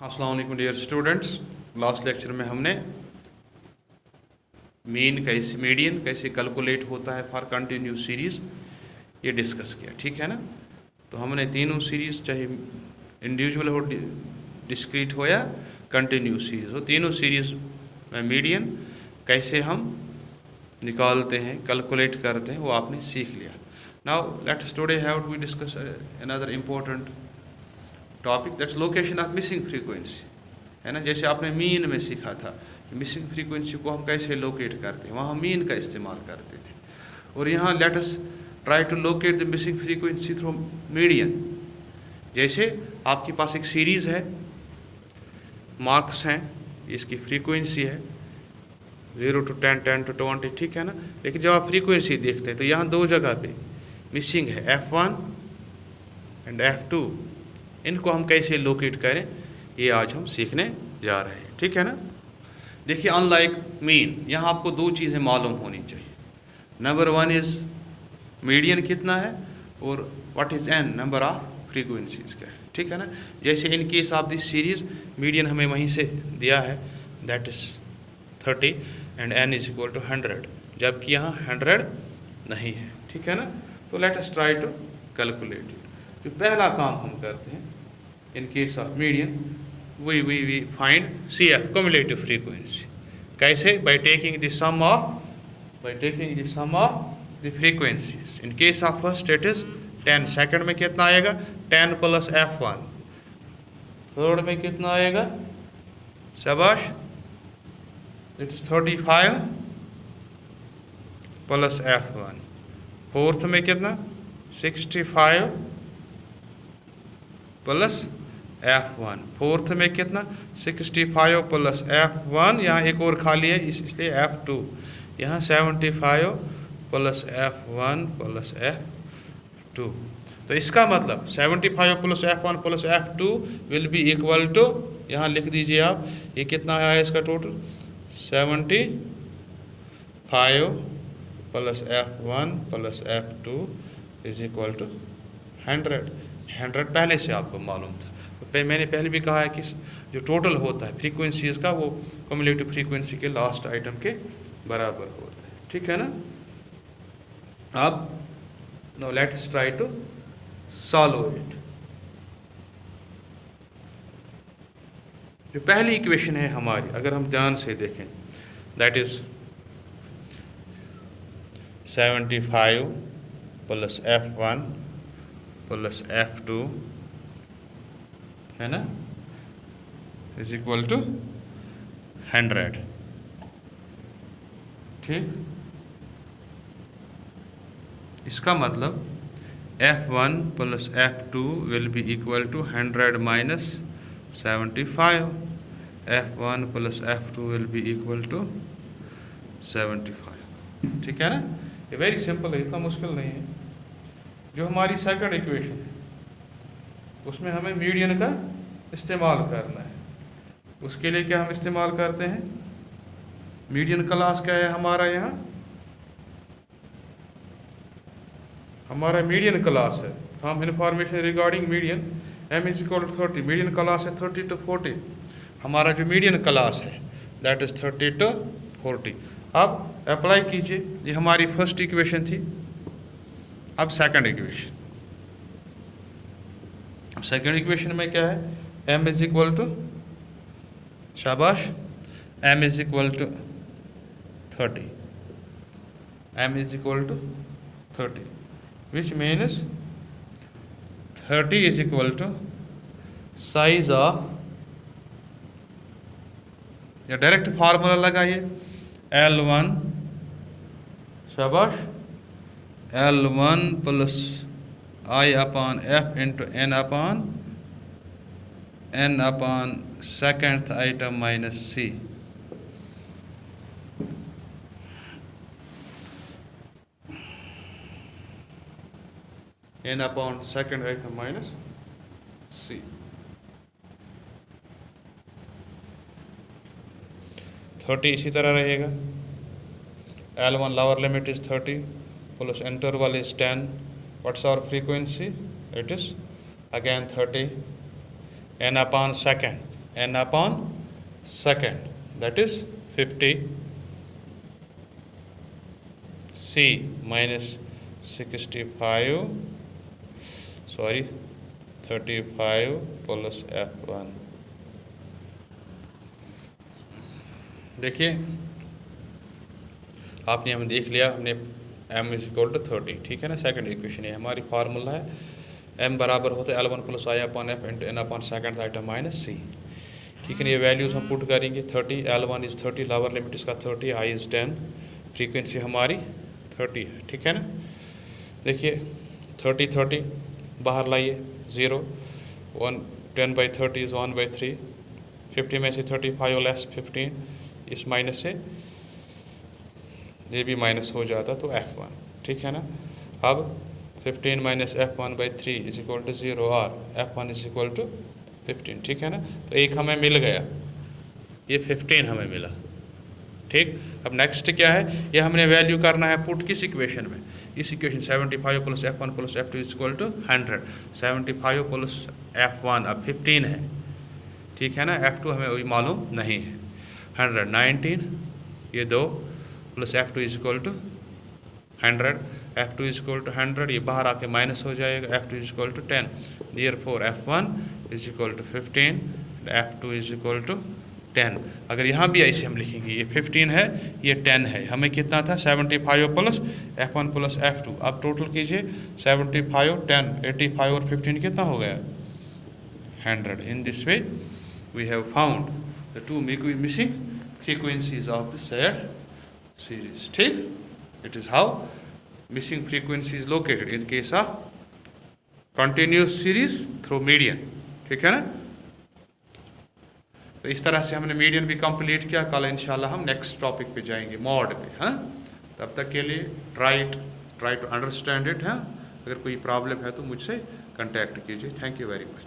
अस्सलाम वालेकुम dear students. Last lecture में हमने मीडियन कैसे कैलकुलेट होता है फॉर कंटिन्यूस सीरीज़ ये डिस्कस किया, ठीक है ना। तो हमने तीनों सीरीज़ चाहे इंडिविजुअल हो, डिस्क्रीट हो या कंटिन्यूस सीरीज़ हो, तीनों सीरीज़ में मीडियन कैसे हम निकालते हैं, कैलकुलेट करते हैं, वो आपने सीख लिया। Now let's today have we discuss another important topic, that's location of missing frequency, है ना। जैसे आपने मीन में सीखा था कि मिसिंग फ्रीक्वेंसी को हम कैसे लोकेट करते हैं, वहाँ मीन का इस्तेमाल करते थे। और यहाँ let us try to locate the missing frequency through median. जैसे आपके पास एक सीरीज़ है, मार्क्स हैं, इसकी फ्रीक्वेंसी है 0 to 10, 10 to 20, ठीक है ना। लेकिन जब आप फ्रीक्वेंसी देखते हैं तो यहाँ दो जगह पे मिसिंग है, F1 एंड F2। इनको हम कैसे लोकेट करें ये आज हम सीखने जा रहे हैं, ठीक है ना। देखिए अनलाइक मीन, यहाँ आपको दो चीज़ें मालूम होनी चाहिए। नंबर वन इज़ मीडियन कितना है और what is N, number of frequencies का है, ठीक है ना। जैसे in case of this series median हमें वहीं से दिया है, that is 30 and N is equal to 100, जबकि यहाँ 100 नहीं है, ठीक है ना। तो let us try to calculate it. जो पहला काम हम करते हैं in case of median, we find CF, cumulative frequency। कैसे? By taking the sum of the frequencies. In case of first it is 10, second में कितना आएगा 10 प्लस F1, थर्ड में कितना आएगा, शाबाश, it is 35 plus F1, fourth में कितना 65 प्लस F1, फोर्थ में कितना 65 प्लस F1, यहाँ एक और खाली है इसलिए F2, यहाँ 75 प्लस F1 प्लस F2। तो इसका मतलब 75 plus F1 plus F2 will be equal to, यहाँ लिख दीजिए आप, ये कितना आया इसका total 75 plus F1 plus F2 is equal to 100 पहले से आपको मालूम था। तो मैंने पहले भी कहा है कि जो टोटल होता है फ्रीक्वेंसीज का वो क्युमुलेटिव फ्रीक्वेंसी के लास्ट आइटम के बराबर होता है, ठीक है ना। अब now let's try to solve it. जो पहली इक्वेशन है हमारी, अगर हम ध्यान से देखें, that is 75 plus F1 plus F2, है ना, इज इक्वल टू 100, ठीक। इसका मतलब F1 plus F2 will be equal to 100 minus 75, F1 plus F2 will be equal to 75, ठीक है ना। ये वेरी सिंपल है, इतना मुश्किल नहीं है। जो हमारी सेकंड इक्वेशन है उसमें हमें मीडियन का इस्तेमाल करना है। उसके लिए क्या हम इस्तेमाल करते हैं, मीडियन क्लास क्या है हमारा, यहाँ हमारा मीडियन क्लास है। हम information regarding median M is equal to 30, median class है 30 to 40। हमारा जो मीडियन क्लास है दैट इज 30 to 40। अब अप्लाई कीजिए, ये हमारी फर्स्ट इक्वेशन थी। अब सेकंड इक्वेशन, अब सेकंड इक्वेशन में क्या है, M इज इक्वल टू, शाबाश, M is equal to 30, M is equal to 30, which means 30 is equal to size of, या डायरेक्ट फार्मूला लगाइए, L1, शाबाश, L1 plus I upon F into N upon second item minus C। N upon second item minus C। Thirty इसी तरह रहेगा, L1 lower limit is 30 plus interval is 10. What's our frequency? It is again 30 n upon second. n upon second, that is 50 c minus 65 35 plus f1। देखिए आपने हमें देख लिया, हमने m is equal to 30, ठीक है ना। सेकंड इक्वेशन है हमारी, फार्मूला है m बराबर होता है L1 plus I upon F into N upon second item minus C, ठीक है ना। ये वैल्यूज हम पुट करेंगे। 30, L1 इज 30, लोअर लिमिट इसका 30, आई इज 10, फ्रीक्वेंसी हमारी 30 है, ठीक है ना। देखिए 30 30 बाहर लाइए, 0 1 10/30 इज 1/3, 50 में से 35 लेस 15, इस माइनस से ये भी माइनस हो जाता तो f1, ठीक है ना। अब 15 minus f1/3 is equal to 0 और f1 इज इक्वल टू 15, ठीक है ना। तो एक हमें मिल गया, ये 15 हमें मिला, ठीक। अब नेक्स्ट क्या है, ये हमने वैल्यू करना है पुट किस इक्वेशन में, इस equation 75 plus f1 plus f2 is equal to 100। 75 plus f1 अब 15 है, ठीक है ना। f2 हमें वही मालूम नहीं है। 119 ये 2 plus f2 is equal to 100, f2 is equal to 100, ये बाहर आके माइनस हो जाएगा, f2 is equal to 10, therefore f1 is equal to 15, f2 is equal to 10। अगर यहाँ भी ऐसे हम लिखेंगे, ये 15 है ये 10 है, हमें कितना था 75 प्लस f1 प्लस f2। अब टोटल कीजिए 75 10 85 और 15 कितना हो गया 100। In this way we have found the two missing frequencies of the said series, ठीक। It is how missing frequency is located in case of continuous series through median, ठीक है ना। तो इस तरह से हमने मीडियन भी कंप्लीट किया। कल इंशाल्लाह हम नेक्स्ट टॉपिक पे जाएंगे, मॉड पे, हाँ। तब तक के लिए ट्राई टू अंडरस्टैंड इट, हाँ। अगर कोई प्रॉब्लम है तो मुझसे कांटेक्ट कीजिए। Thank you very much.